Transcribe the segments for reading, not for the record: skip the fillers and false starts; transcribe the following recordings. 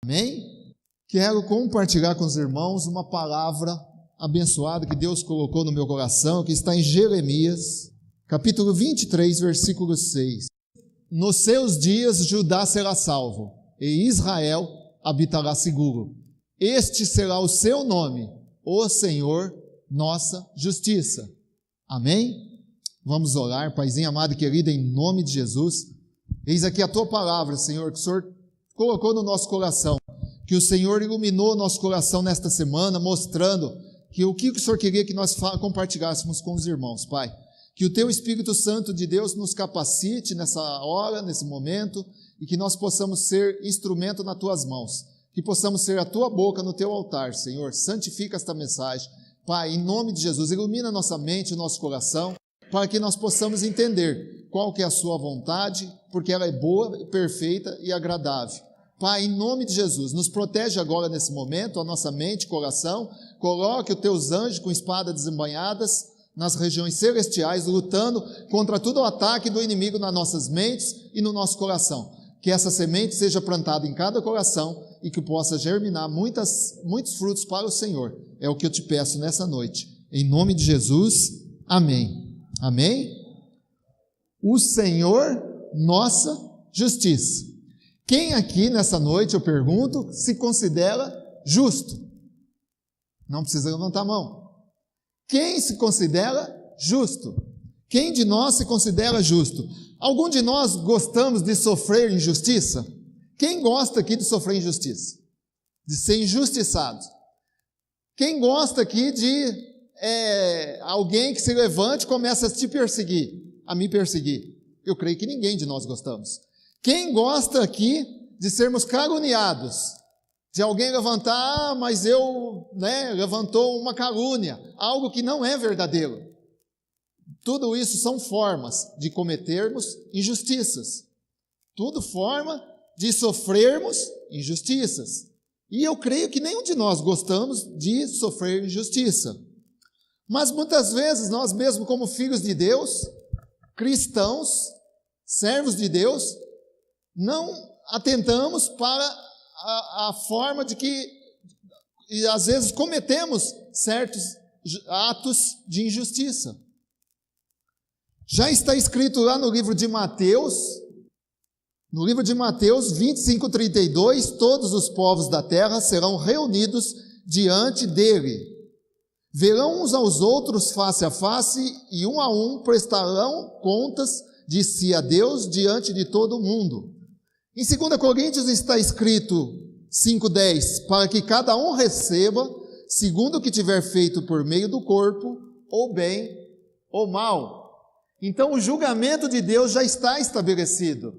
Amém? Quero compartilhar com os irmãos uma palavra abençoada que Deus colocou no meu coração, que está em Jeremias, capítulo 23, versículo 6. Nos seus dias Judá será salvo, e Israel habitará seguro. Este será o seu nome, o Senhor, nossa justiça. Amém? Vamos orar, Paizinho amado e querido, em nome de Jesus. Eis aqui a tua palavra, Senhor, que o Senhor colocou no nosso coração, que o Senhor iluminou nosso coração nesta semana, mostrando que o que o Senhor queria que nós compartilhássemos com os irmãos, Pai. Que o teu Espírito Santo de Deus nos capacite nessa hora, nesse momento, e que nós possamos ser instrumento nas tuas mãos, que possamos ser a tua boca no teu altar, Senhor. Santifica esta mensagem, Pai, em nome de Jesus, ilumina nossa mente, o nosso coração, para que nós possamos entender qual que é a sua vontade, porque ela é boa, perfeita e agradável. Pai, em nome de Jesus, nos protege agora nesse momento, a nossa mente, coração, coloque os teus anjos com espadas desembainhadas nas regiões celestiais, lutando contra todo o ataque do inimigo nas nossas mentes e no nosso coração. Que essa semente seja plantada em cada coração e que possa germinar muitos frutos para o Senhor. É o que eu te peço nessa noite. Em nome de Jesus, amém. Amém? O Senhor, nossa justiça. Quem aqui nessa noite, eu pergunto, se considera justo? Não precisa levantar a mão. Quem se considera justo? Quem de nós se considera justo? Algum de nós gostamos de sofrer injustiça? Quem gosta aqui de sofrer injustiça? De ser injustiçado? Quem gosta aqui de alguém que se levante e começa a te perseguir, a me perseguir? Eu creio que ninguém de nós gostamos. Quem gosta aqui de sermos caluniados? De alguém levantar, mas levantou uma calúnia, algo que não é verdadeiro. Tudo isso são formas de cometermos injustiças. Tudo forma de sofrermos injustiças. E eu creio que nenhum de nós gostamos de sofrer injustiça. Mas muitas vezes nós mesmos, como filhos de Deus, cristãos, servos de Deus, não atentamos para a forma de que, e às vezes, cometemos certos atos de injustiça. Já está escrito lá no livro de Mateus 25:32, todos os povos da terra serão reunidos diante dele. Verão uns aos outros face a face e um a um prestarão contas de si a Deus diante de todo o mundo. Em 2 Coríntios está escrito 5:10, para que cada um receba, segundo o que tiver feito por meio do corpo, ou bem ou mal. Então o julgamento de Deus já está estabelecido,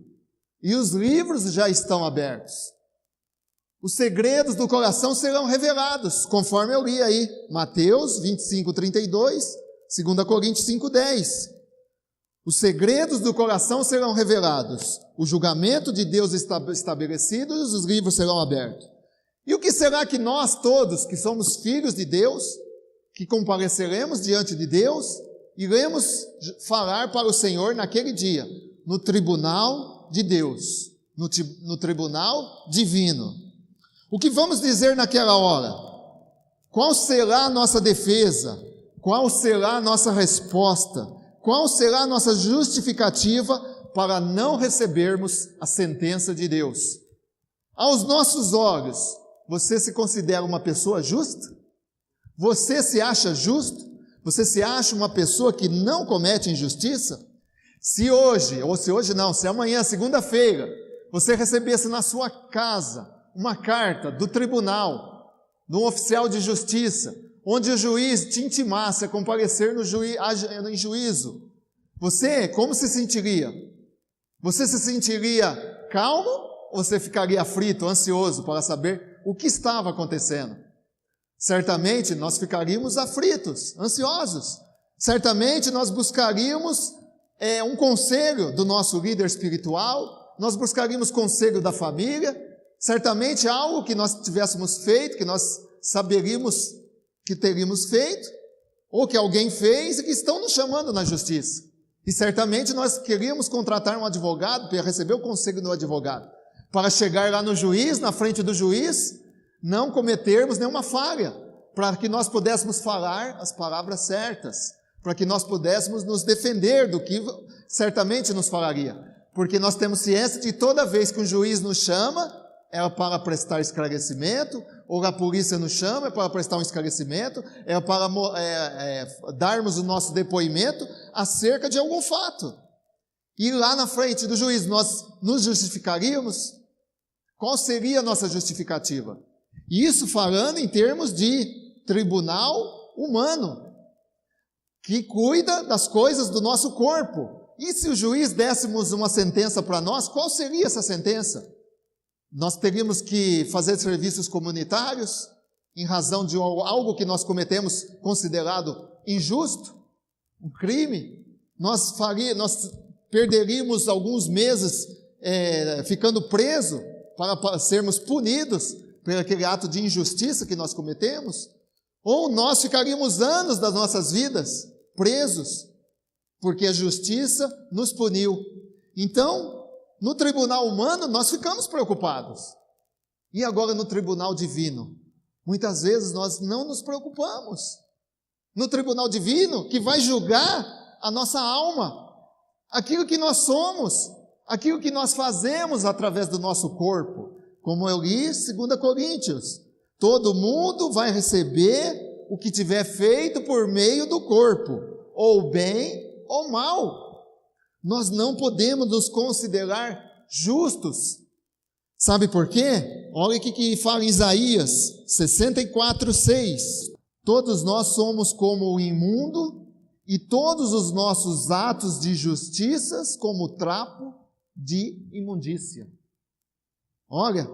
e os livros já estão abertos. Os segredos do coração serão revelados, conforme eu li aí, Mateus 25:32, 2 Coríntios 5:10. Os segredos do coração serão revelados, o julgamento de Deus está estabelecido e os livros serão abertos. E o que será que nós todos, que somos filhos de Deus, que compareceremos diante de Deus, iremos falar para o Senhor naquele dia, no tribunal de Deus, no tribunal divino? O que vamos dizer naquela hora? Qual será a nossa defesa? Qual será a nossa resposta? Qual será a nossa justificativa para não recebermos a sentença de Deus? Aos nossos olhos, você se considera uma pessoa justa? Você se acha justo? Você se acha uma pessoa que não comete injustiça? Se amanhã, segunda-feira, você recebesse na sua casa uma carta do tribunal, de um oficial de justiça, onde o juiz te intimasse a comparecer em juízo, você como se sentiria? Você se sentiria calmo ou você ficaria aflito, ansioso para saber o que estava acontecendo? Certamente nós ficaríamos aflitos, ansiosos. Certamente nós buscaríamos um conselho do nosso líder espiritual, nós buscaríamos conselho da família, certamente algo que nós tivéssemos feito, que nós saberíamos que teríamos feito, ou que alguém fez e que estão nos chamando na justiça. E certamente nós queríamos contratar um advogado para receber o conselho do advogado, para chegar lá no juiz, na frente do juiz, não cometermos nenhuma falha, para que nós pudéssemos falar as palavras certas, para que nós pudéssemos nos defender do que certamente nos falaria, porque nós temos ciência de que toda vez que um juiz nos chama, é para prestar esclarecimento, ou a polícia nos chama, é para prestar um esclarecimento, é para darmos o nosso depoimento acerca de algum fato. E lá na frente do juiz nós nos justificaríamos? Qual seria a nossa justificativa? Isso falando em termos de tribunal humano, que cuida das coisas do nosso corpo. E se o juiz dessemos uma sentença para nós, qual seria essa sentença? Nós teríamos que fazer serviços comunitários em razão de algo que nós cometemos considerado injusto, um crime. Nós perderíamos alguns meses ficando presos para sermos punidos por aquele ato de injustiça que nós cometemos. Ou nós ficaríamos anos das nossas vidas presos, porque a justiça nos puniu. Então, no tribunal humano, nós ficamos preocupados. E agora no tribunal divino? Muitas vezes nós não nos preocupamos. No tribunal divino, que vai julgar a nossa alma, aquilo que nós somos, aquilo que nós fazemos através do nosso corpo. Como eu li, 2 Coríntios, todo mundo vai receber o que tiver feito por meio do corpo, ou bem ou mal. Nós não podemos nos considerar justos. Sabe por quê? Olha o que fala em Isaías 64:6. Todos nós somos como o imundo, e todos os nossos atos de justiças como trapo de imundícia. Olha,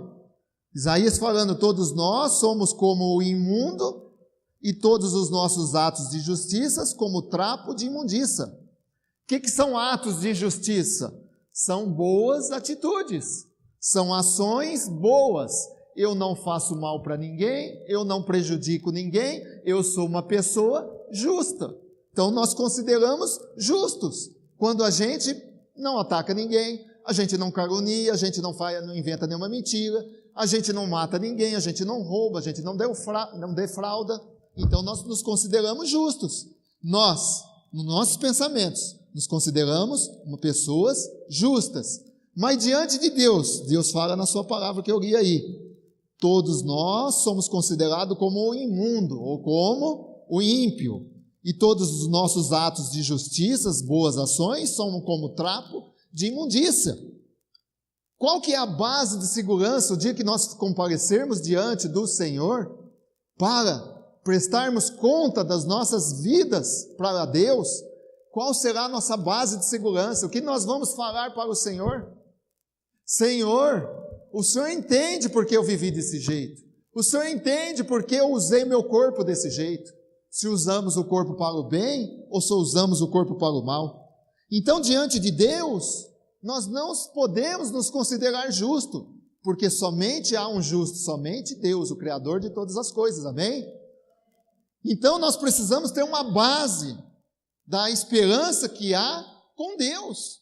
Isaías falando, todos nós somos como o imundo, e todos os nossos atos de justiças como trapo de imundícia. O que são atos de justiça? São boas atitudes, são ações boas. Eu não faço mal para ninguém, eu não prejudico ninguém, eu sou uma pessoa justa. Então nós consideramos justos quando a gente não ataca ninguém, a gente não calunia, a gente não inventa nenhuma mentira, a gente não mata ninguém, a gente não rouba, a gente não defrauda. Então nós nos consideramos justos. Nós, nos nossos pensamentos, nos consideramos pessoas justas. Mas diante de Deus, Deus fala na sua palavra que eu li aí, todos nós somos considerados como o imundo, ou como o ímpio. E todos os nossos atos de justiça, boas ações, são como trapo de imundícia. Qual que é a base de segurança o dia que nós comparecermos diante do Senhor para prestarmos conta das nossas vidas para Deus? Qual será a nossa base de segurança? O que nós vamos falar para o Senhor? Senhor, o Senhor entende porque eu vivi desse jeito. O Senhor entende porque eu usei meu corpo desse jeito. Se usamos o corpo para o bem ou se usamos o corpo para o mal. Então, diante de Deus, nós não podemos nos considerar justos, porque somente há um justo, somente Deus, o Criador de todas as coisas, amém? Então, nós precisamos ter uma base da esperança que há com Deus.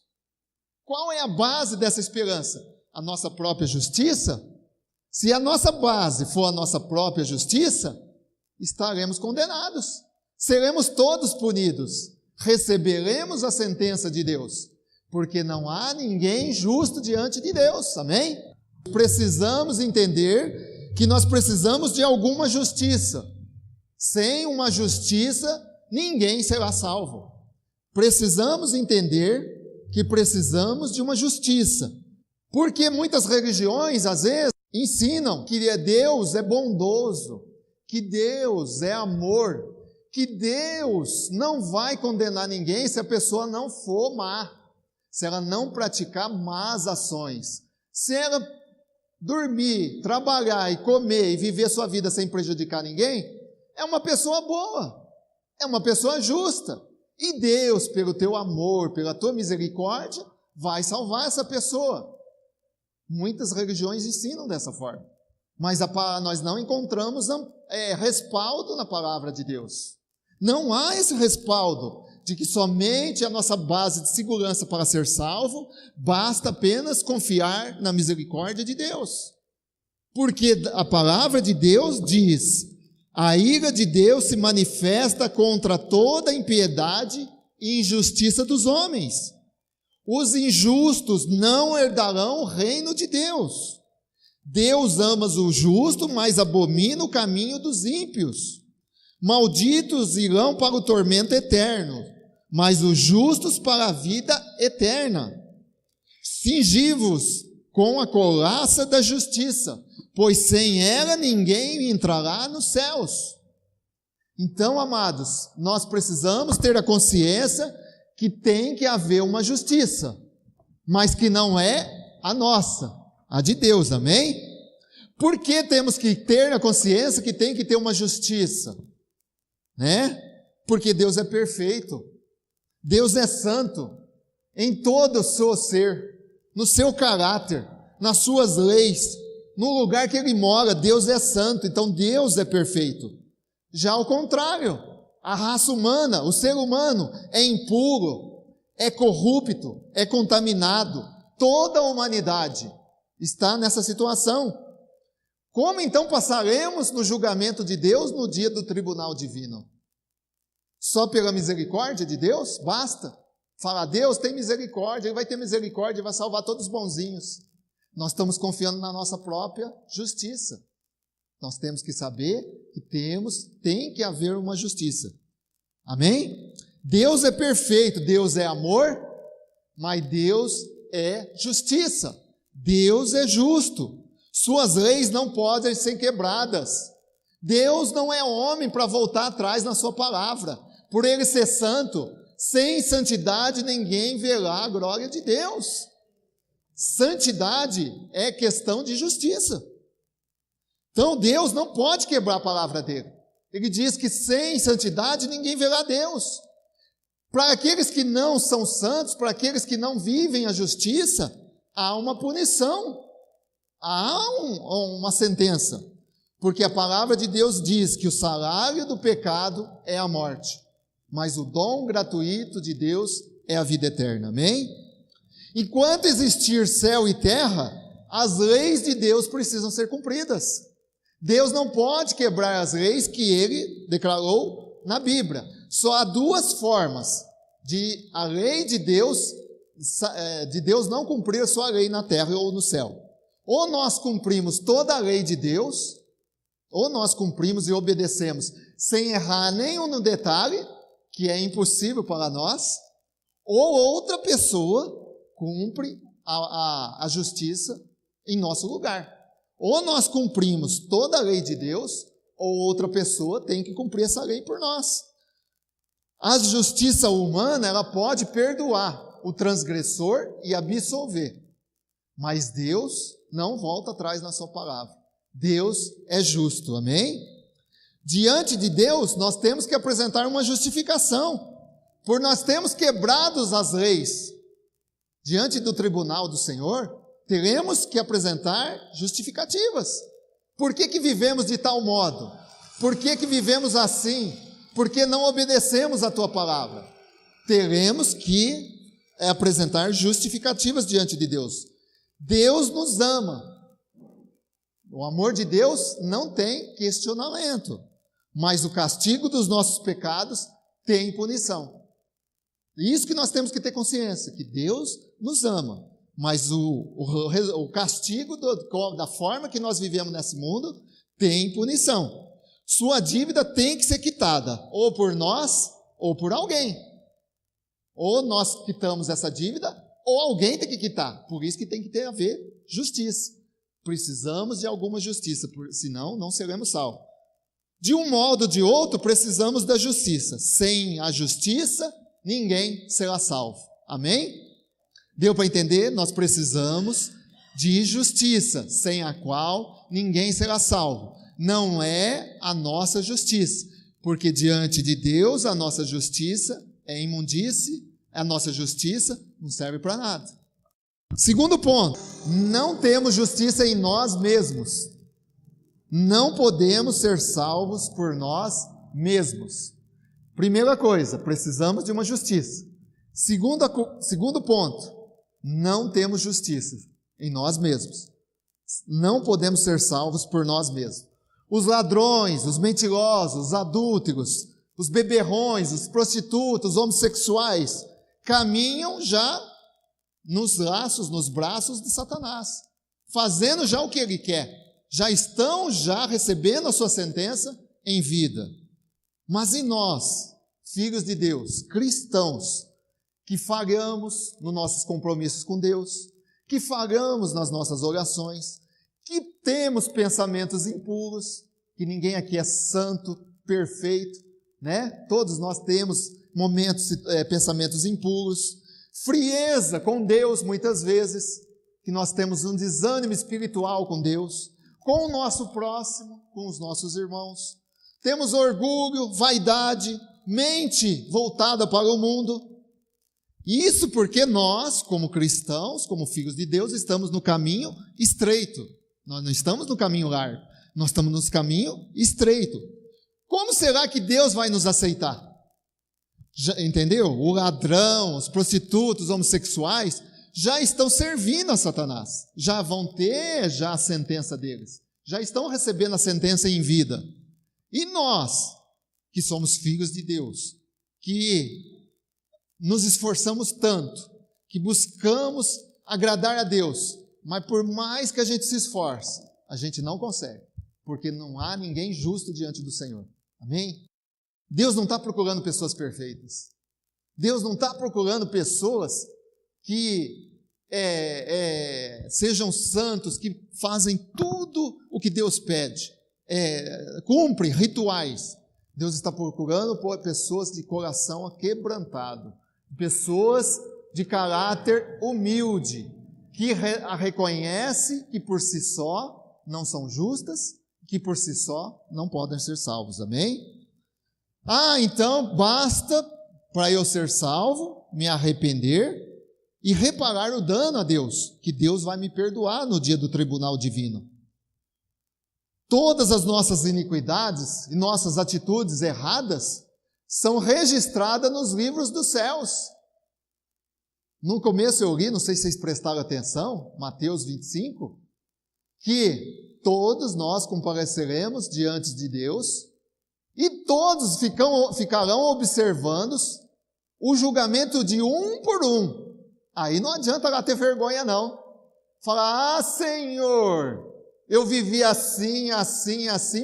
Qual é a base dessa esperança? A nossa própria justiça? Se a nossa base for a nossa própria justiça, estaremos condenados, seremos todos punidos, receberemos a sentença de Deus, porque não há ninguém justo diante de Deus, amém? Precisamos entender que nós precisamos de alguma justiça. Sem uma justiça, ninguém será salvo. Precisamos entender que precisamos de uma justiça, porque muitas religiões, às vezes, ensinam que Deus é bondoso, que Deus é amor, que Deus não vai condenar ninguém se a pessoa não for má, se ela não praticar más ações. Se ela dormir, trabalhar e comer e viver sua vida sem prejudicar ninguém, é uma pessoa boa, é uma pessoa justa. E Deus, pelo teu amor, pela tua misericórdia, vai salvar essa pessoa. Muitas religiões ensinam dessa forma, mas nós não encontramos respaldo na palavra de Deus. Não há esse respaldo de que somente a nossa base de segurança para ser salvo, basta apenas confiar na misericórdia de Deus. Porque a palavra de Deus diz: a ira de Deus se manifesta contra toda impiedade e injustiça dos homens. Os injustos não herdarão o reino de Deus. Deus ama o justo, mas abomina o caminho dos ímpios. Malditos irão para o tormento eterno, mas os justos para a vida eterna. Cingi-vos com a couraça da justiça, pois sem ela ninguém entrará nos céus. Então, amados, nós precisamos ter a consciência que tem que haver uma justiça, mas que não é a nossa, a de Deus, amém? Por que temos que ter a consciência que tem que ter uma justiça? Porque Deus é perfeito, Deus é santo, em todo o seu ser, no seu caráter, nas suas leis, no lugar que Ele mora, Deus é santo, então Deus é perfeito. Já ao contrário, a raça humana, o ser humano é impuro, é corrupto, é contaminado, toda a humanidade está nessa situação. Como então passaremos no julgamento de Deus no dia do tribunal divino? Só pela misericórdia de Deus? Basta. Falar: Deus tem misericórdia, Ele vai ter misericórdia e vai salvar todos os bonzinhos. Nós estamos confiando na nossa própria justiça. Nós temos que saber que tem que haver uma justiça. Amém? Deus é perfeito, Deus é amor, mas Deus é justiça. Deus é justo. Suas leis não podem ser quebradas. Deus não é homem para voltar atrás na sua palavra. Por Ele ser santo, sem santidade ninguém verá a glória de Deus. Santidade é questão de justiça. Então Deus não pode quebrar a palavra dele. Ele diz que sem santidade ninguém verá Deus. Para aqueles que não são santos, para aqueles que não vivem a justiça, há uma punição, há uma sentença. Porque a palavra de Deus diz que o salário do pecado é a morte, mas o dom gratuito de Deus é a vida eterna, amém? Enquanto existir céu e terra, as leis de Deus precisam ser cumpridas. Deus não pode quebrar as leis que Ele declarou na Bíblia. Só há duas formas de a lei de Deus não cumprir a sua lei na terra ou no céu. Ou nós cumprimos toda a lei de Deus, ou nós cumprimos e obedecemos sem errar nenhum no detalhe, que é impossível para nós, ou outra pessoa cumpre a justiça em nosso lugar. Ou nós cumprimos toda a lei de Deus, ou outra pessoa tem que cumprir essa lei por nós. A justiça humana, ela pode perdoar o transgressor e absolver, mas Deus não volta atrás na sua palavra. Deus é justo, amém? Diante de Deus, nós temos que apresentar uma justificação, por nós temos quebrado as leis. Diante do tribunal do Senhor, teremos que apresentar justificativas. Por que vivemos de tal modo? Por que vivemos assim? Por que não obedecemos a tua palavra? Teremos que apresentar justificativas diante de Deus. Deus nos ama. O amor de Deus não tem questionamento, mas o castigo dos nossos pecados tem punição. Isso que nós temos que ter consciência, que Deus nos ama, mas o castigo da forma que nós vivemos nesse mundo tem punição. Sua dívida tem que ser quitada, ou por nós, ou por alguém. Ou nós quitamos essa dívida, ou alguém tem que quitar. Por isso que tem que haver justiça. Precisamos de alguma justiça, senão não seremos salvos. De um modo ou de outro, precisamos da justiça. Sem a justiça, ninguém será salvo. Amém? Deu para entender? Nós precisamos de justiça, sem a qual ninguém será salvo. Não é a nossa justiça, porque diante de Deus a nossa justiça é imundície, a nossa justiça não serve para nada. Segundo ponto, não temos justiça em nós mesmos. Não podemos ser salvos por nós mesmos. Primeira coisa, precisamos de uma justiça. Segundo ponto, não temos justiça em nós mesmos. Não podemos ser salvos por nós mesmos. Os ladrões, os mentirosos, os adúlteros, os beberrões, os prostitutos, os homossexuais, caminham já nos laços, nos braços de Satanás, fazendo já o que ele quer. Já estão recebendo a sua sentença em vida. Mas e nós, filhos de Deus, cristãos, que falhamos nos nossos compromissos com Deus, que falhamos nas nossas orações, que temos pensamentos impuros, que ninguém aqui é santo, perfeito, né? Todos nós temos pensamentos impuros, frieza com Deus muitas vezes, que nós temos um desânimo espiritual com Deus, com o nosso próximo, com os nossos irmãos. Temos orgulho, vaidade, mente voltada para o mundo. Isso porque nós, como cristãos, como filhos de Deus, estamos no caminho estreito. Nós não estamos no caminho largo, nós estamos no caminho estreito. Como será que Deus vai nos aceitar? Entendeu? O ladrão, os prostitutos, os homossexuais já estão servindo a Satanás. Já vão ter a sentença deles. Já estão recebendo a sentença em vida. E nós, que somos filhos de Deus, que nos esforçamos tanto, que buscamos agradar a Deus, mas por mais que a gente se esforce, a gente não consegue, porque não há ninguém justo diante do Senhor. Amém? Deus não está procurando pessoas perfeitas. Deus não está procurando pessoas que sejam santos, que fazem tudo o que Deus pede, cumprem rituais. Deus está procurando pessoas de coração quebrantado, pessoas de caráter humilde, que reconhece que por si só não são justas, que por si só não podem ser salvos. Amém? Então basta para eu ser salvo, me arrepender e reparar o dano a Deus, que Deus vai me perdoar no dia do tribunal divino. Todas as nossas iniquidades e nossas atitudes erradas são registradas nos livros dos céus. No começo eu li, não sei se vocês prestaram atenção, Mateus 25, que todos nós compareceremos diante de Deus e todos ficarão observando o julgamento de um por um. Aí não adianta lá ter vergonha não. Falar, Senhor, eu vivi assim,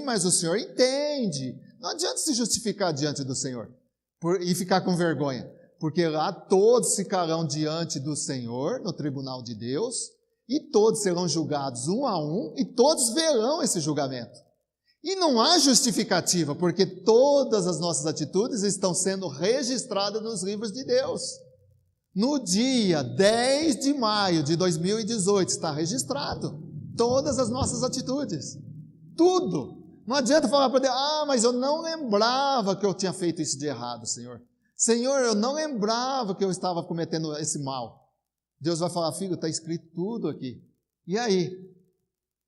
mas o Senhor entende. Não adianta se justificar diante do Senhor e ficar com vergonha, porque lá todos ficarão diante do Senhor, no tribunal de Deus, e todos serão julgados um a um, e todos verão esse julgamento. E não há justificativa, porque todas as nossas atitudes estão sendo registradas nos livros de Deus. No dia 10 de maio de 2018 está registrado todas as nossas atitudes, tudo. Não adianta falar para Deus, mas eu não lembrava que eu tinha feito isso de errado, Senhor. Senhor, eu não lembrava que eu estava cometendo esse mal. Deus vai falar, filho, está escrito tudo aqui. E aí?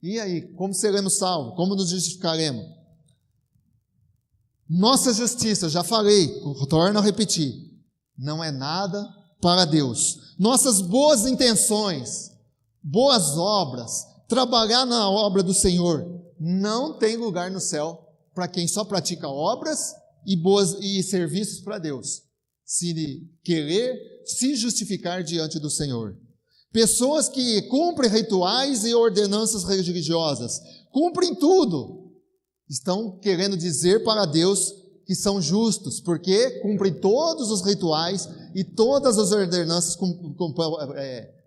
E aí? Como seremos salvos? Como nos justificaremos? Nossa justiça, já falei, torno a repetir, não é nada para Deus. Nossas boas intenções, boas obras, trabalhar na obra do Senhor, não tem lugar no céu para quem só pratica obras e serviços para Deus, se querer se justificar diante do Senhor. Pessoas que cumprem rituais e ordenanças religiosas, cumprem tudo, estão querendo dizer para Deus que são justos, porque cumprem todos os rituais e todas as ordenanças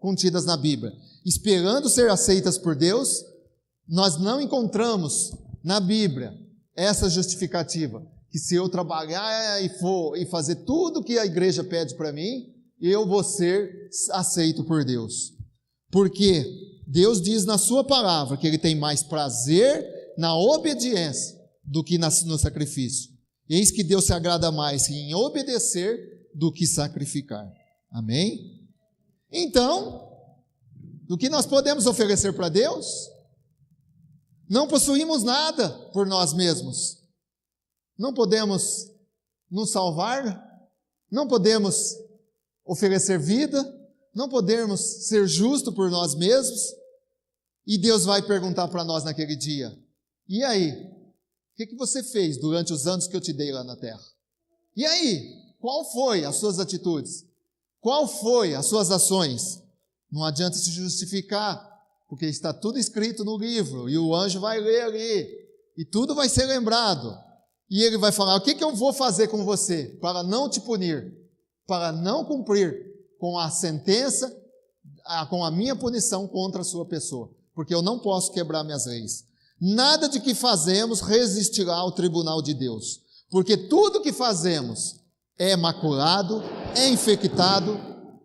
contidas na Bíblia. Esperando ser aceitas por Deus, nós não encontramos na Bíblia essa justificativa, que se eu trabalhar e fazer tudo que a igreja pede para mim, eu vou ser aceito por Deus. Porque Deus diz na sua palavra que Ele tem mais prazer na obediência do que no sacrifício. Eis que Deus se agrada mais em obedecer do que sacrificar. Amém? Então, o que nós podemos oferecer para Deus? Não possuímos nada por nós mesmos. Não podemos nos salvar, não podemos oferecer vida, não podemos ser justos por nós mesmos, e Deus vai perguntar para nós naquele dia: e aí? O que você fez durante os anos que eu te dei lá na terra? E aí? Qual foi as suas atitudes? Qual foi as suas ações? Não adianta se justificar, porque está tudo escrito no livro, e o anjo vai ler ali, e tudo vai ser lembrado. E ele vai falar: o que eu vou fazer com você para não te punir, para não cumprir com a sentença, com a minha punição contra a sua pessoa, porque eu não posso quebrar minhas leis. Nada de que fazemos resistirá ao tribunal de Deus, porque tudo que fazemos é maculado, é infectado,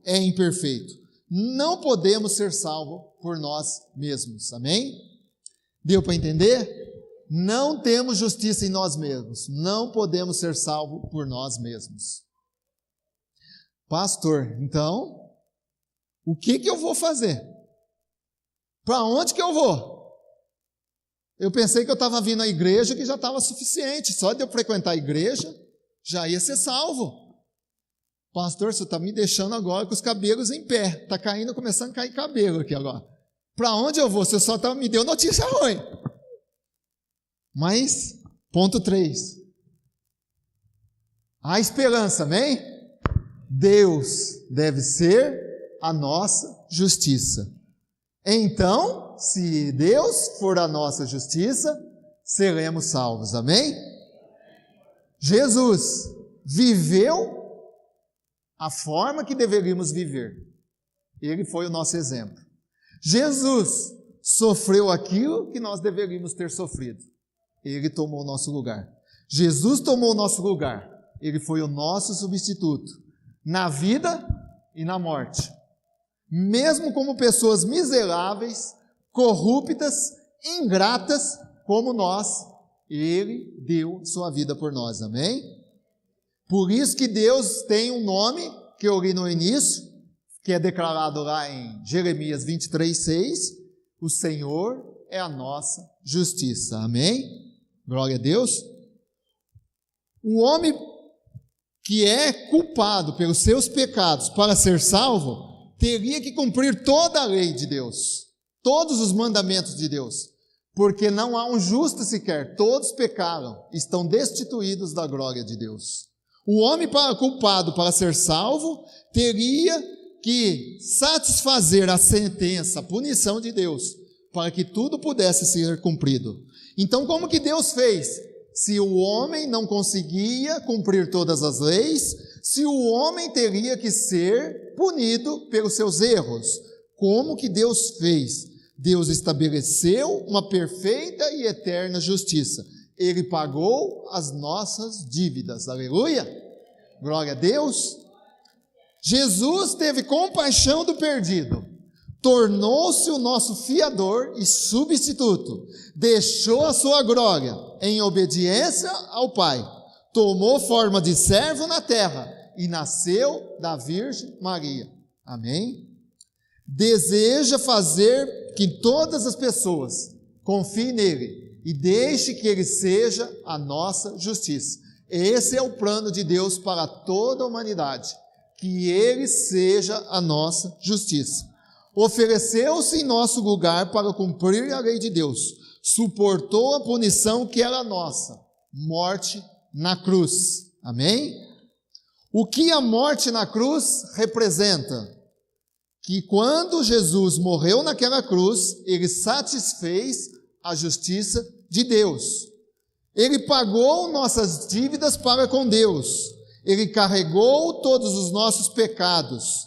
é imperfeito. Não podemos ser salvos por nós mesmos, amém? Deu para entender? Não temos justiça em nós mesmos, não podemos ser salvos por nós mesmos. Pastor, então, o que eu vou fazer? Para onde que eu vou? Eu pensei que eu estava vindo à igreja, que já estava suficiente, só de eu frequentar a igreja, já ia ser salvo. Pastor, você está me deixando agora com os cabelos em pé, está caindo, começando a cair cabelo aqui agora. Para onde eu vou? Você só me deu notícia ruim. Mas, ponto 3. Há esperança, amém? Deus deve ser a nossa justiça. Então, se Deus for a nossa justiça, seremos salvos, amém? Jesus viveu a forma que deveríamos viver. Ele foi o nosso exemplo. Jesus sofreu aquilo que nós deveríamos ter sofrido. Ele tomou o nosso lugar. Jesus tomou o nosso lugar. Ele foi o nosso substituto, na vida e na morte. Mesmo como pessoas miseráveis, corruptas, ingratas, como nós, Ele deu sua vida por nós, amém? Por isso que Deus tem um nome, que eu li no início, que é declarado lá em Jeremias 23:6, o Senhor é a nossa justiça, amém? Glória a Deus. O homem que é culpado pelos seus pecados para ser salvo, teria que cumprir toda a lei de Deus, todos os mandamentos de Deus, porque não há um justo sequer, todos pecaram, estão destituídos da glória de Deus. O homem culpado para ser salvo, teria que satisfazer a sentença, a punição de Deus, para que tudo pudesse ser cumprido. Então, como que Deus fez? Se o homem não conseguia cumprir todas as leis, se o homem teria que ser punido pelos seus erros, como que Deus fez? Deus estabeleceu uma perfeita e eterna justiça. Ele pagou as nossas dívidas. Aleluia! Glória a Deus! Jesus teve compaixão do perdido. Tornou-se o nosso fiador e substituto. Deixou a sua glória em obediência ao Pai. Tomou forma de servo na terra e nasceu da Virgem Maria. Amém? Deseja fazer que todas as pessoas confiem nele e deixe que ele seja a nossa justiça. Esse é o plano de Deus para toda a humanidade, que ele seja a nossa justiça. Ofereceu-se em nosso lugar para cumprir a lei de Deus, suportou a punição que era nossa, morte na cruz. Amém? O que a morte na cruz representa? Que quando Jesus morreu naquela cruz, ele satisfez a justiça de Deus. Ele pagou nossas dívidas para com Deus. Ele carregou todos os nossos pecados.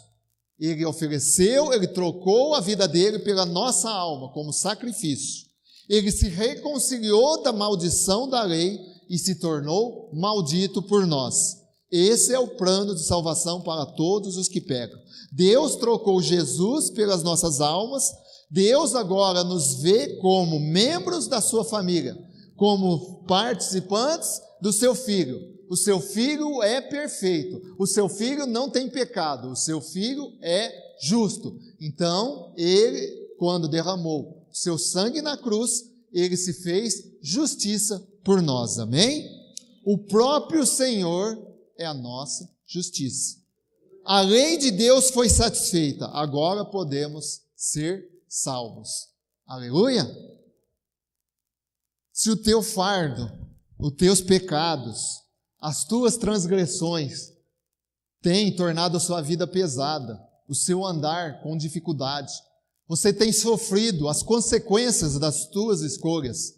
Ele ofereceu, ele trocou a vida dele pela nossa alma como sacrifício. Ele se reconciliou da maldição da lei e se tornou maldito por nós. Esse é o plano de salvação para todos os que pecam. Deus trocou Jesus pelas nossas almas. Deus agora nos vê como membros da sua família, como participantes do seu Filho. O seu Filho é perfeito, o seu Filho não tem pecado, o seu Filho é justo. Então, ele, quando derramou seu sangue na cruz, ele se fez justiça por nós, amém? O próprio Senhor é a nossa justiça. A lei de Deus foi satisfeita, agora podemos ser salvos. Aleluia! Se o teu fardo, os teus pecados, as tuas transgressões têm tornado a sua vida pesada, o seu andar com dificuldade, você tem sofrido as consequências das tuas escolhas.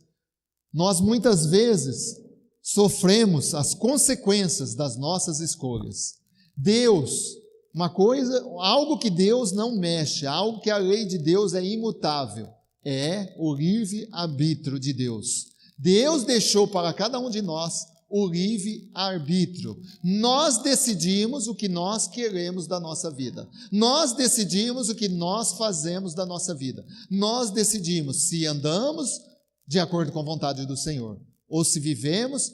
Nós muitas vezes sofremos as consequências das nossas escolhas. Deus, algo que Deus não mexe, algo que a lei de Deus é imutável, é o livre-arbítrio de Deus. Deus deixou para cada um de nós o livre-arbítrio. Nós decidimos o que nós queremos da nossa vida. Nós decidimos o que nós fazemos da nossa vida. Nós decidimos se andamos de acordo com a vontade do Senhor, ou se vivemos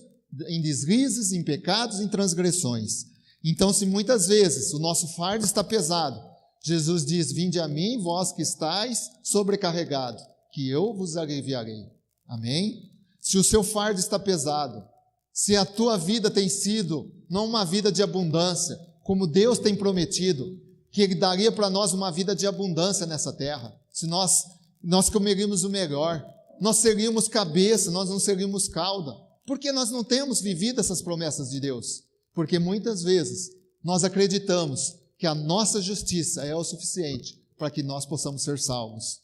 em deslizes, em pecados, em transgressões. Então, se muitas vezes o nosso fardo está pesado, Jesus diz: vinde a mim, vós que estáis sobrecarregados, que eu vos aliviarei. Amém? Se o seu fardo está pesado, se a tua vida tem sido não uma vida de abundância, como Deus tem prometido, que Ele daria para nós uma vida de abundância nessa terra, se nós comeríamos o melhor, nós seríamos cabeça, nós não seríamos cauda. Por que nós não temos vivido essas promessas de Deus? Porque muitas vezes nós acreditamos que a nossa justiça é o suficiente para que nós possamos ser salvos.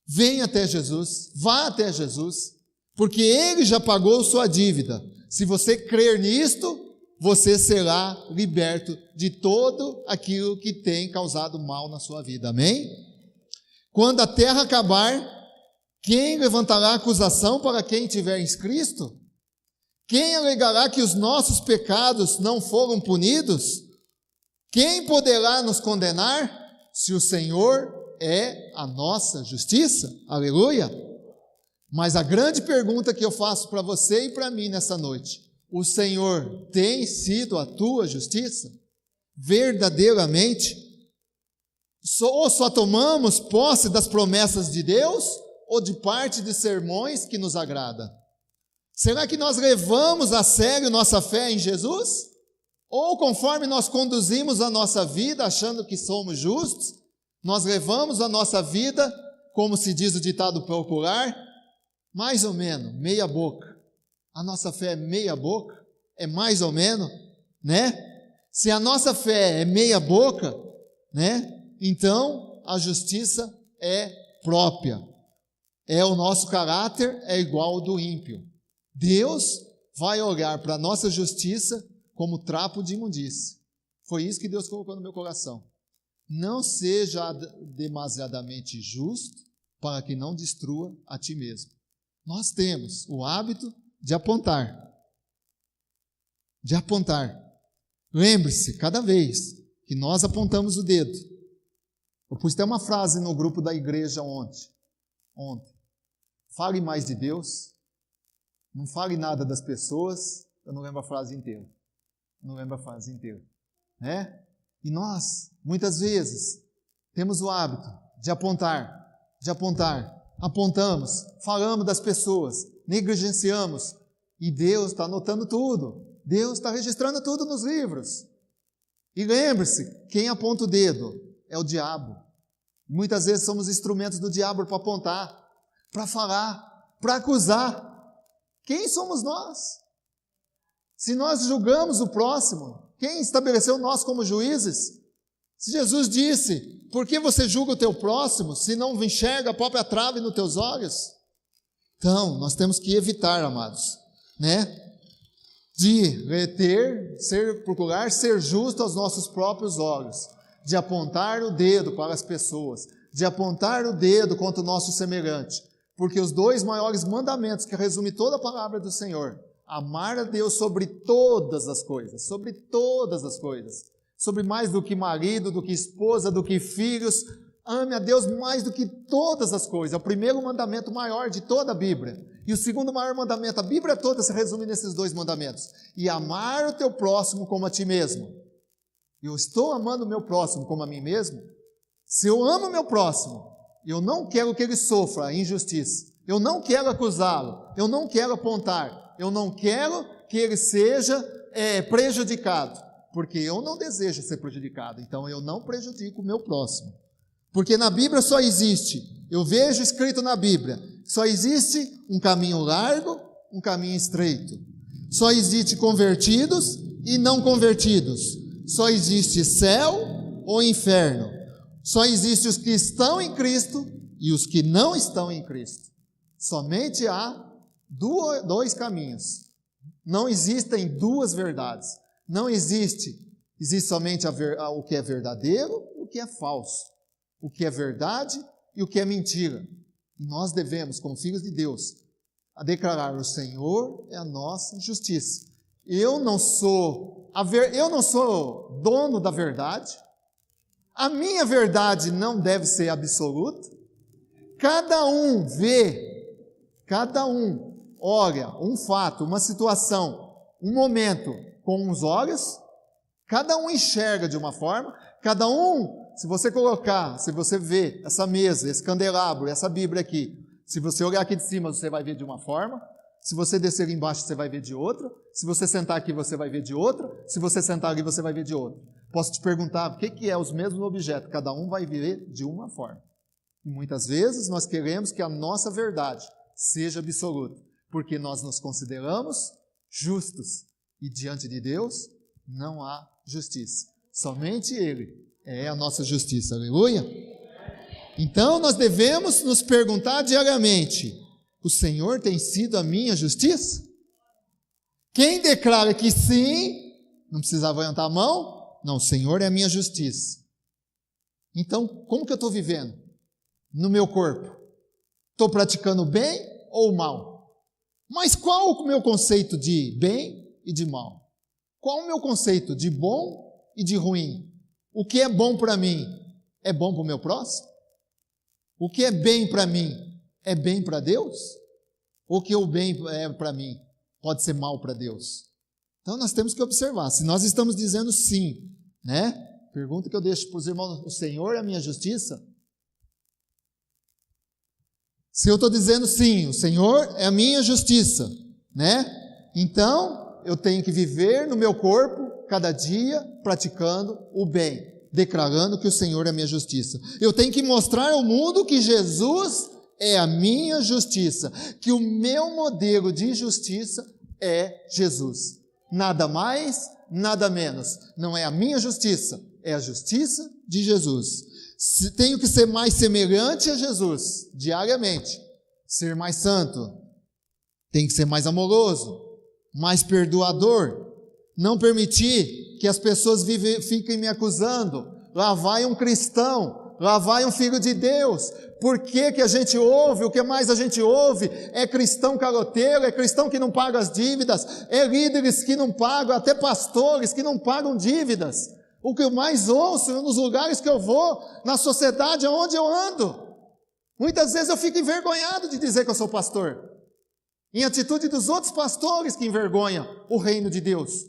Venha até Jesus, vá até Jesus, porque Ele já pagou sua dívida. Se você crer nisto, você será liberto de todo aquilo que tem causado mal na sua vida. Amém? Quando a terra acabar, quem levantará acusação para quem tiver em Cristo? Quem alegará que os nossos pecados não foram punidos? Quem poderá nos condenar? Se o Senhor é a nossa justiça. Aleluia! Mas a grande pergunta que eu faço para você e para mim nessa noite: o Senhor tem sido a tua justiça? Verdadeiramente? Ou só tomamos posse das promessas de Deus, ou de parte de sermões que nos agrada? Será que nós levamos a sério nossa fé em Jesus? Ou conforme nós conduzimos a nossa vida achando que somos justos, nós levamos a nossa vida, como se diz o ditado popular, mais ou menos, meia boca. A nossa fé é meia boca? É mais ou menos, né? Se a nossa fé é meia boca, né? Então a justiça é própria. O nosso caráter é igual ao do ímpio. Deus vai olhar para a nossa justiça como trapo de imundície. Foi isso que Deus colocou no meu coração. Não seja demasiadamente justo para que não destrua a ti mesmo. Nós temos o hábito de apontar. Lembre-se, cada vez que nós apontamos o dedo. Eu pus até uma frase no grupo da igreja ontem. Fale mais de Deus. Não fale nada das pessoas. Eu não lembro a frase inteira. Né? E nós, muitas vezes, temos o hábito de apontar. Apontamos, falamos das pessoas, negligenciamos, e Deus está anotando tudo, Deus está registrando tudo nos livros. E lembre-se, quem aponta o dedo é o diabo. Muitas vezes somos instrumentos do diabo para apontar, para falar, para acusar. Quem somos nós? Se nós julgamos o próximo, quem estabeleceu nós como juízes? Se Jesus disse: por que você julga o teu próximo, se não enxerga a própria trave nos teus olhos? Então, nós temos que evitar, amados, né? De procurar ser justo aos nossos próprios olhos, de apontar o dedo para as pessoas, de apontar o dedo contra o nosso semelhante, porque os dois maiores mandamentos que resumem toda a palavra do Senhor: amar a Deus sobre todas as coisas, sobre mais do que marido, do que esposa, do que filhos. Ame a Deus mais do que todas as coisas. É o primeiro mandamento maior de toda a Bíblia. E o segundo maior mandamento, a Bíblia toda se resume nesses dois mandamentos: e amar o teu próximo como a ti mesmo. Eu estou amando o meu próximo como a mim mesmo? Se eu amo o meu próximo, eu não quero que ele sofra injustiça, eu não quero acusá-lo, eu não quero apontar, eu não quero que ele seja prejudicado, porque eu não desejo ser prejudicado, então eu não prejudico o meu próximo. Porque na Bíblia só existe, eu vejo escrito na Bíblia, só existe um caminho largo, um caminho estreito. Só existe convertidos e não convertidos. Só existe céu ou inferno. Só existe os que estão em Cristo e os que não estão em Cristo. Somente há dois caminhos. Não existem duas verdades. Não existe. Existe somente o que é verdadeiro e o que é falso. O que é verdade e o que é mentira. E nós devemos, como filhos de Deus, a declarar: o Senhor é a nossa justiça. Eu não sou dono da verdade. A minha verdade não deve ser absoluta. Cada um olha um fato, uma situação, um momento com uns olhos. Cada um enxerga de uma forma. Cada um, se você ver essa mesa, esse candelabro, essa Bíblia aqui, se você olhar aqui de cima, você vai ver de uma forma. Se você descer ali embaixo, você vai ver de outra. Se você sentar aqui, você vai ver de outra. Se você sentar ali, você vai ver de outra. Posso te perguntar o que é os mesmos objetos? Cada um vai ver de uma forma. E muitas vezes nós queremos que a nossa verdade seja absoluta, porque nós nos consideramos justos. E diante de Deus não há justiça. Somente Ele é a nossa justiça. Aleluia? Então nós devemos nos perguntar diariamente: o Senhor tem sido a minha justiça? Quem declara que sim, não precisa levantar a mão. Não, o Senhor é a minha justiça. Então, como que eu estou vivendo? No meu corpo. Estou praticando bem ou mal? Mas qual o meu conceito de bem e de mal? Qual o meu conceito de bom e de ruim? O que é bom para mim é bom para o meu próximo? O que é bem para mim é bem para Deus? Ou que o bem é para mim pode ser mal para Deus? Então nós temos que observar. Se nós estamos dizendo sim, né? Pergunta que eu deixo para os irmãos: o Senhor é a minha justiça? Se eu estou dizendo sim, o Senhor é a minha justiça, né? Então eu tenho que viver no meu corpo cada dia praticando o bem, declarando que o Senhor é a minha justiça. Eu tenho que mostrar ao mundo que Jesus é a minha justiça, que o meu modelo de justiça é Jesus. Nada mais, nada menos. Não é a minha justiça, é a justiça de Jesus. Tenho que ser mais semelhante a Jesus, diariamente. Ser mais santo. Tenho que ser mais amoroso, mais perdoador. Não permitir que as pessoas fiquem me acusando. Lá vai um cristão, lá vai um filho de Deus. Por que que a gente ouve? O que mais a gente ouve? É cristão caloteiro, é cristão que não paga as dívidas, é líderes que não pagam, até pastores que não pagam dívidas. O que eu mais ouço nos lugares que eu vou, na sociedade onde eu ando. Muitas vezes eu fico envergonhado de dizer que eu sou pastor, em atitude dos outros pastores que envergonham o reino de Deus.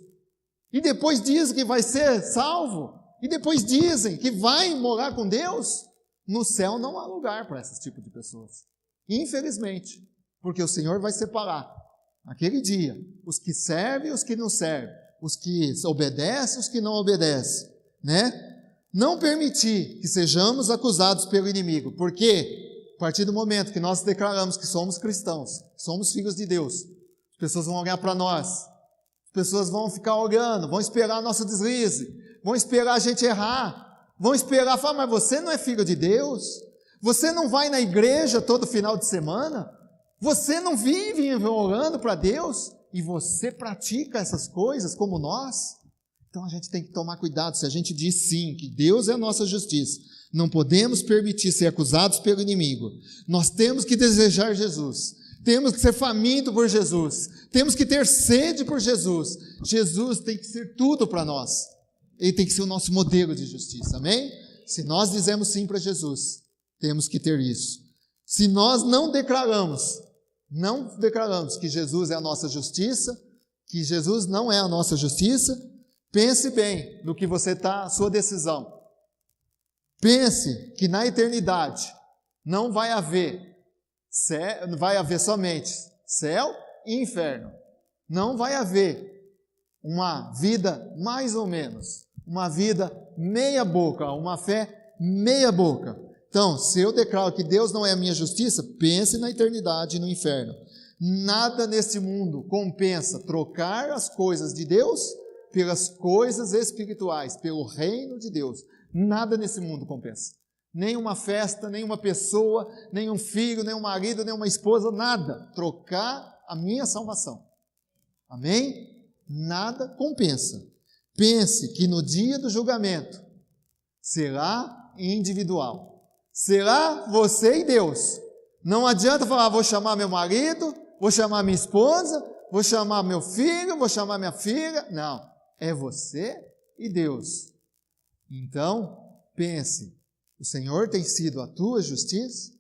E depois dizem que vai ser salvo, e depois dizem que vai morar com Deus. No céu não há lugar para esse tipo de pessoas. Infelizmente, porque o Senhor vai separar, naquele dia, os que servem e os que não servem, os que obedecem e os que não obedecem, né? Não permitir que sejamos acusados pelo inimigo, porque a partir do momento que nós declaramos que somos cristãos, somos filhos de Deus, as pessoas vão olhar para nós, as pessoas vão ficar olhando, vão esperar nosso deslize, vão esperar a gente errar, vão esperar, falar: mas você não é filho de Deus? Você não vai na igreja todo final de semana? Você não vive orando para Deus? E você pratica essas coisas como nós? Então a gente tem que tomar cuidado. Se a gente diz sim, que Deus é a nossa justiça, não podemos permitir ser acusados pelo inimigo. Nós temos que desejar Jesus. Temos que ser faminto por Jesus. Temos que ter sede por Jesus. Jesus tem que ser tudo para nós. Ele tem que ser o nosso modelo de justiça, amém? Se nós dizemos sim para Jesus, temos que ter isso. Se nós não declaramos que Jesus é a nossa justiça, que Jesus não é a nossa justiça, pense bem no que você está, a sua decisão. Pense que na eternidade não vai haver somente céu e inferno. Não vai haver uma vida mais ou menos, uma vida meia boca, uma fé meia boca. Então, se eu declaro que Deus não é a minha justiça, pense na eternidade e no inferno. Nada nesse mundo compensa trocar as coisas de Deus pelas coisas espirituais, pelo reino de Deus. Nada nesse mundo compensa. Nem uma festa, nem uma pessoa, nem um filho, nem um marido, nem uma esposa, nada. Trocar a minha salvação. Amém? Nada compensa. Pense que no dia do julgamento será individual. Será você e Deus. Não adianta falar, vou chamar meu marido, vou chamar minha esposa, vou chamar meu filho, vou chamar minha filha. Não, é você e Deus. Então, pense, o Senhor tem sido a tua justiça?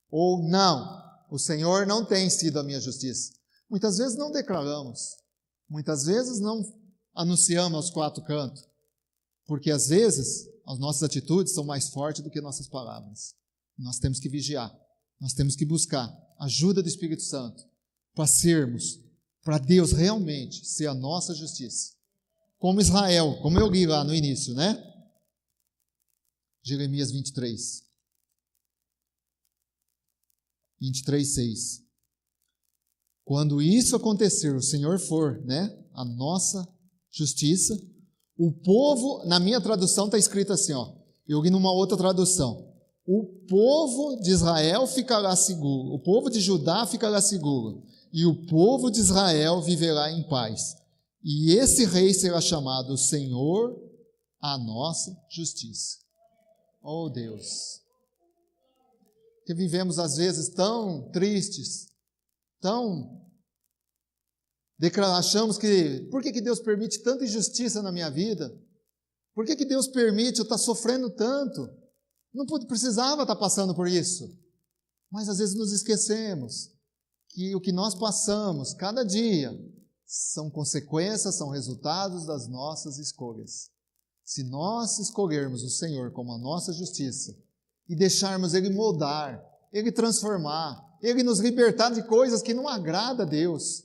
Ou não, o Senhor não tem sido a minha justiça? Muitas vezes não declaramos, muitas vezes não anunciamos aos quatro cantos, porque às vezes as nossas atitudes são mais fortes do que nossas palavras. Nós temos que vigiar, nós temos que buscar a ajuda do Espírito Santo para Deus realmente ser a nossa justiça. Como Israel, como eu li lá no início, né? Jeremias 23, 6. Quando isso acontecer, o Senhor for, né, a nossa justiça, o povo, na minha tradução está escrito assim, ó, eu li numa outra tradução, o povo de Israel ficará seguro, o povo de Judá ficará seguro, e o povo de Israel viverá em paz. E esse rei será chamado Senhor, a nossa justiça. Oh Deus! Que vivemos às vezes tão tristes, achamos que, por que Deus permite tanta injustiça na minha vida? Por que Deus permite eu estar sofrendo tanto? Não precisava estar passando por isso. Mas às vezes nos esquecemos que o que nós passamos cada dia são consequências, são resultados das nossas escolhas. Se nós escolhermos o Senhor como a nossa justiça e deixarmos Ele moldar, Ele transformar, Ele nos libertar de coisas que não agradam a Deus,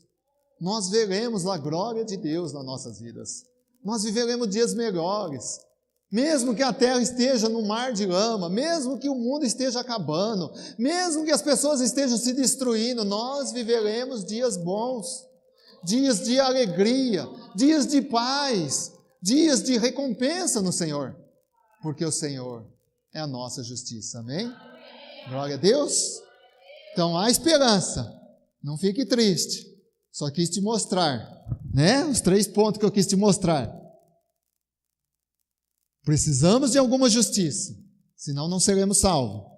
nós veremos a glória de Deus nas nossas vidas. Nós viveremos dias melhores. Mesmo que a terra esteja no mar de lama, mesmo que o mundo esteja acabando, mesmo que as pessoas estejam se destruindo, nós viveremos dias bons, dias de alegria, dias de paz, dias de recompensa no Senhor, porque o Senhor é a nossa justiça, amém? Glória a Deus. Então há esperança, não fique triste, só quis te mostrar, né? Os 3 pontos que eu quis te mostrar. Precisamos de alguma justiça, senão não seremos salvos.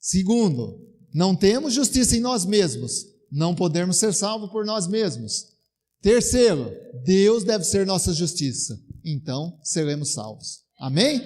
Segundo, não temos justiça em nós mesmos, não podemos ser salvos por nós mesmos. Terceiro, Deus deve ser nossa justiça, então seremos salvos. Amém?